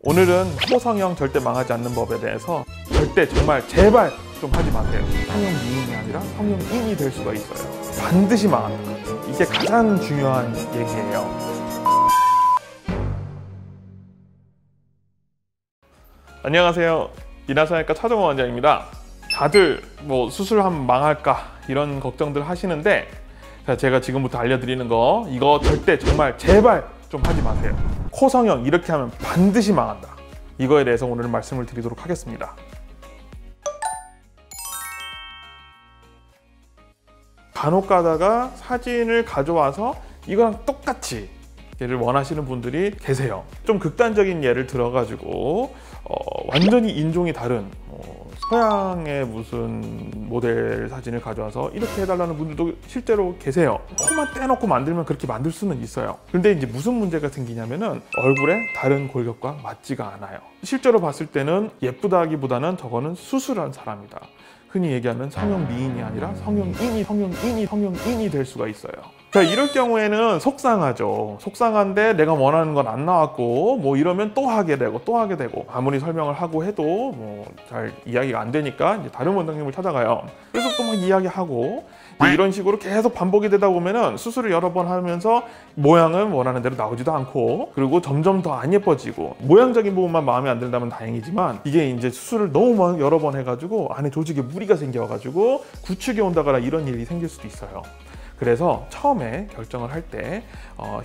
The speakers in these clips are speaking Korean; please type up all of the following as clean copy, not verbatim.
오늘은 코성형 절대 망하지 않는 법에 대해서 절대 정말 제발 좀 하지 마세요. 성형 미인이 아니라 성형인이 될 수가 있어요. 반드시 망한다. 이게 가장 중요한 얘기예요. 안녕하세요. 이나성형외과 차정호 원장입니다. 다들 수술하면 망할까 이런 걱정들 하시는데 제가 지금부터 알려드리는 거 이거 절대 정말 제발 좀 하지 마세요. 코성형 이렇게 하면 반드시 망한다. 이거에 대해서 오늘 말씀을 드리도록 하겠습니다. 간혹 가다가 사진을 가져와서 이거랑 똑같이 얘를 원하시는 분들이 계세요. 좀 극단적인 예를 들어가지고 완전히 인종이 다른 서양의 무슨 모델 사진을 가져와서 이렇게 해달라는 분들도 실제로 계세요. 코만 떼놓고 만들면 그렇게 만들 수는 있어요. 근데 이제 무슨 문제가 생기냐면은 얼굴에 다른 골격과 맞지가 않아요. 실제로 봤을 때는 예쁘다기보다는 저거는 수술한 사람이다. 흔히 얘기하는 성형 미인이 아니라 성형인이 될 수가 있어요. 자, 이럴 경우에는 속상하죠. 속상한데 내가 원하는 건 안 나왔고 이러면 또 하게 되고 아무리 설명을 하고 해도 잘 이야기가 안 되니까 이제 다른 원장님을 찾아가요. 그래서 또 막 이야기하고 이런 식으로 계속 반복이 되다 보면은 수술을 여러 번 하면서 모양은 원하는 대로 나오지도 않고 그리고 점점 더 안 예뻐지고 모양적인 부분만 마음에 안 든다면 다행이지만 이게 이제 수술을 너무 여러 번 해가지고 안에 조직에 무리가 생겨가지고 구축이 온다거나 이런 일이 생길 수도 있어요. 그래서 처음에 결정을 할 때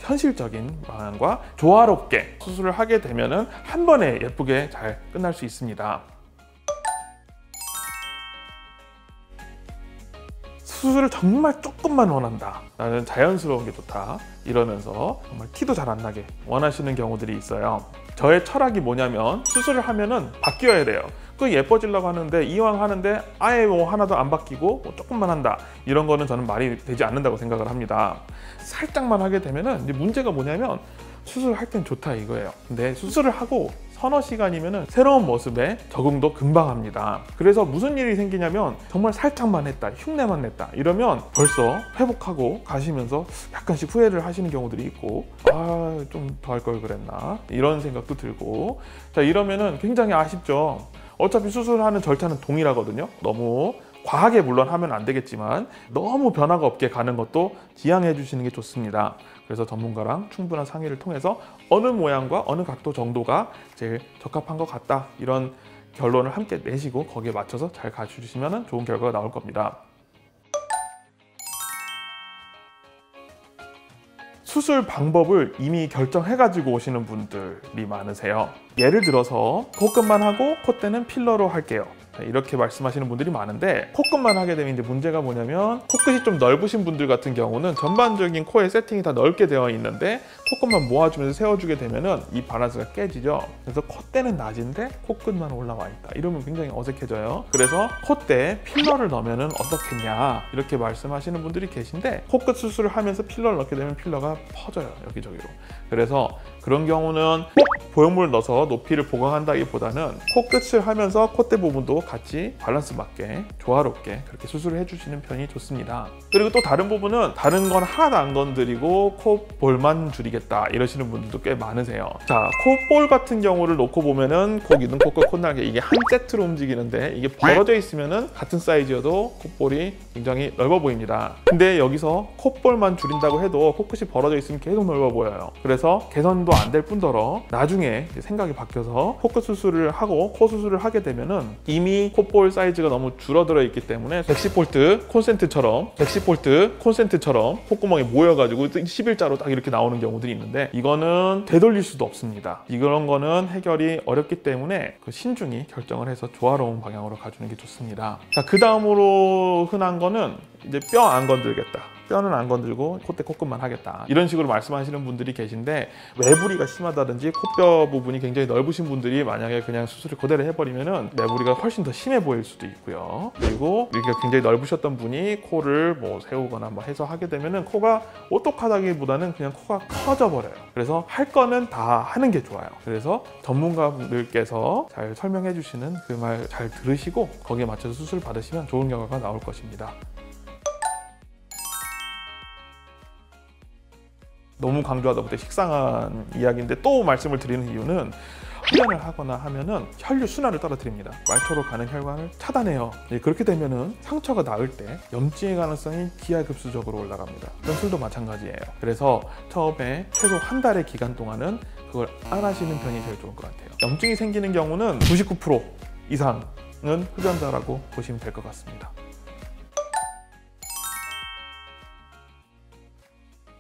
현실적인 방안과 조화롭게 수술을 하게 되면은 한 번에 예쁘게 잘 끝날 수 있습니다. 수술을 정말 조금만 원한다. 나는 자연스러운 게 좋다. 이러면서 정말 티도 잘 안 나게 원하시는 경우들이 있어요. 저의 철학이 뭐냐면 수술을 하면은 바뀌어야 돼요. 그 예뻐지려고 하는데 이왕 하는데 아예 하나도 안 바뀌고 조금만 한다. 이런 거는 저는 말이 되지 않는다고 생각을 합니다. 살짝만 하게 되면은 이제 문제가 뭐냐면 수술할 땐 좋다 이거예요. 근데 수술을 하고 서너 시간이면 새로운 모습에 적응도 금방 합니다. 그래서 무슨 일이 생기냐면 정말 살짝만 했다, 흉내만 냈다 이러면 벌써 회복하고 가시면서 약간씩 후회를 하시는 경우들이 있고 좀 더 할 걸 그랬나 이런 생각도 들고 자 이러면은 굉장히 아쉽죠. 어차피 수술하는 절차는 동일하거든요. 너무 과하게 물론 하면 안 되겠지만 너무 변화가 없게 가는 것도 지양해 주시는 게 좋습니다. 그래서 전문가랑 충분한 상의를 통해서 어느 모양과 어느 각도 정도가 제일 적합한 것 같다 이런 결론을 함께 내시고 거기에 맞춰서 잘 가주시면 좋은 결과가 나올 겁니다. 수술 방법을 이미 결정해가지고 오시는 분들이 많으세요. 예를 들어서 코끝만 하고 콧대는 필러로 할게요. 이렇게 말씀하시는 분들이 많은데 코끝만 하게 되면 이제 문제가 뭐냐면 코끝이 좀 넓으신 분들 같은 경우는 전반적인 코의 세팅이 다 넓게 되어 있는데 코끝만 모아주면서 세워주게 되면은 이 밸런스가 깨지죠. 그래서 콧대는 낮은데 코끝만 올라와 있다. 이러면 굉장히 어색해져요. 그래서 콧대에 필러를 넣으면은 어떻겠냐 이렇게 말씀하시는 분들이 계신데 코끝 수술을 하면서 필러를 넣게 되면 필러가 퍼져요 여기저기로. 그래서 그런 경우는 꼭 보형물을 넣어서 높이를 보강한다기보다는 코끝을 하면서 콧대 부분도 같이 밸런스 맞게 조화롭게 그렇게 수술을 해주시는 편이 좋습니다. 그리고 또 다른 부분은 다른 건 하나도 안 건드리고 콧볼만 줄이겠다 이러시는 분들도 꽤 많으세요. 자, 콧볼 같은 경우를 놓고 보면은 코 기둥, 코끝, 콧날개 이게 한 세트로 움직이는데 이게 벌어져 있으면은 같은 사이즈여도 콧볼이 굉장히 넓어 보입니다. 근데 여기서 콧볼만 줄인다고 해도 코끝이 벌어져 있으면 계속 넓어 보여요. 그래서 개선도 안 될 뿐더러 나중에 생각이 바뀌어서 코끝 수술을 하고 코 수술을 하게 되면은 이미 콧볼 사이즈가 너무 줄어들어 있기 때문에 백시폴트 콘센트처럼 콧구멍이 모여가지고 11자로 딱 이렇게 나오는 경우들이 있는데 이거는 되돌릴 수도 없습니다. 이런 거는 해결이 어렵기 때문에 신중히 결정을 해서 조화로운 방향으로 가주는 게 좋습니다. 자, 그 다음으로 흔한 거는 이제 뼈 안 건들겠다. 뼈는 안 건들고 콧대 코끝만 하겠다 이런 식으로 말씀하시는 분들이 계신데 매부리가 심하다든지 코뼈 부분이 굉장히 넓으신 분들이 만약에 그냥 수술을 그대로 해버리면은 매부리가 훨씬 더 심해 보일 수도 있고요. 그리고 이렇게 굉장히 넓으셨던 분이 코를 세우거나 해서 하게 되면은 코가 오똑하다기보다는 그냥 코가 커져 버려요. 그래서 할 거는 다 하는 게 좋아요. 그래서 전문가분들께서 잘 설명해 주시는 그 말 잘 들으시고 거기에 맞춰서 수술 받으시면 좋은 결과가 나올 것입니다. 너무 강조하다 보니 식상한 이야기인데 또 말씀을 드리는 이유는 훈련을 하거나 하면은 혈류 순환을 떨어뜨립니다. 말초로 가는 혈관을 차단해요. 그렇게 되면은 상처가 나을 때 염증의 가능성이 기하급수적으로 올라갑니다. 전술도 마찬가지예요. 그래서 처음에 최소 한 달의 기간 동안은 그걸 안 하시는 편이 제일 좋을 것 같아요. 염증이 생기는 경우는 99% 이상은 흡연자라고 보시면 될 것 같습니다.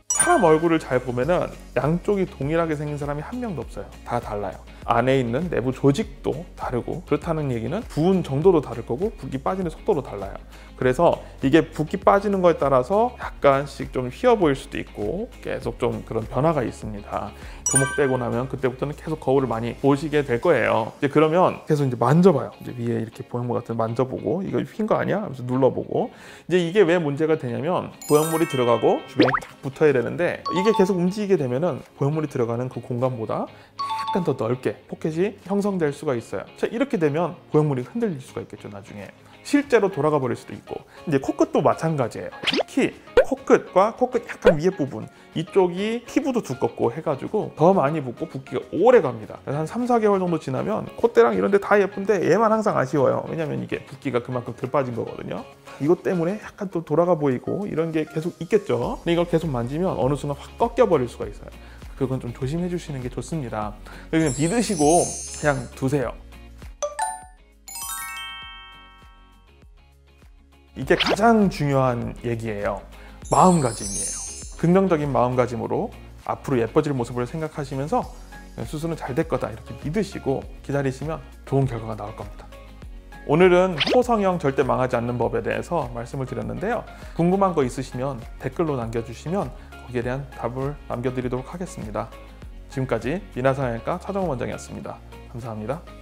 사람 얼굴을 잘 보면은 양쪽이 동일하게 생긴 사람이 한 명도 없어요. 다 달라요. 안에 있는 내부 조직도 다르고, 그렇다는 얘기는 부은 정도도 다를 거고 붓기 빠지는 속도도 달라요. 그래서 이게 붓기 빠지는 거에 따라서 약간씩 좀 휘어 보일 수도 있고 계속 좀 그런 변화가 있습니다. 두목 떼고 나면 그때부터는 계속 거울을 많이 보시게 될 거예요. 이제 그러면 계속 이제 만져봐요. 이제 위에 이렇게 보형물 같은 거 만져보고 이거 휜 거 아니야? 하면서 눌러보고. 이제 이게 왜 문제가 되냐면 보형물이 들어가고 주변에 딱 붙어야 되는데 이게 계속 움직이게 되면은 보형물이 들어가는 그 공간보다 약간 더 넓게 포켓이 형성될 수가 있어요. 자, 이렇게 되면 보형물이 흔들릴 수가 있겠죠, 나중에. 실제로 돌아가 버릴 수도 있고. 이제 코끝도 마찬가지예요. 특히 코끝과 코끝 약간 위에 부분 이쪽이 피부도 두껍고 해가지고 더 많이 붓고 붓기가 오래 갑니다. 한 3, 4개월 정도 지나면 콧대랑 이런 데 다 예쁜데 얘만 항상 아쉬워요. 왜냐면 이게 붓기가 그만큼 덜 빠진 거거든요. 이것 때문에 약간 또 돌아가 보이고 이런 게 계속 있겠죠. 근데 이걸 계속 만지면 어느 순간 확 꺾여 버릴 수가 있어요. 그건 좀 조심해 주시는 게 좋습니다. 그냥 믿으시고 그냥 두세요. 이게 가장 중요한 얘기예요. 마음가짐이에요. 긍정적인 마음가짐으로 앞으로 예뻐질 모습을 생각하시면서 수술은 잘 될 거다 이렇게 믿으시고 기다리시면 좋은 결과가 나올 겁니다. 오늘은 코성형 절대 망하지 않는 법에 대해서 말씀을 드렸는데요. 궁금한 거 있으시면 댓글로 남겨주시면 거기에 대한 답을 남겨드리도록 하겠습니다. 지금까지 미나성형외과 차정원 원장이었습니다. 감사합니다.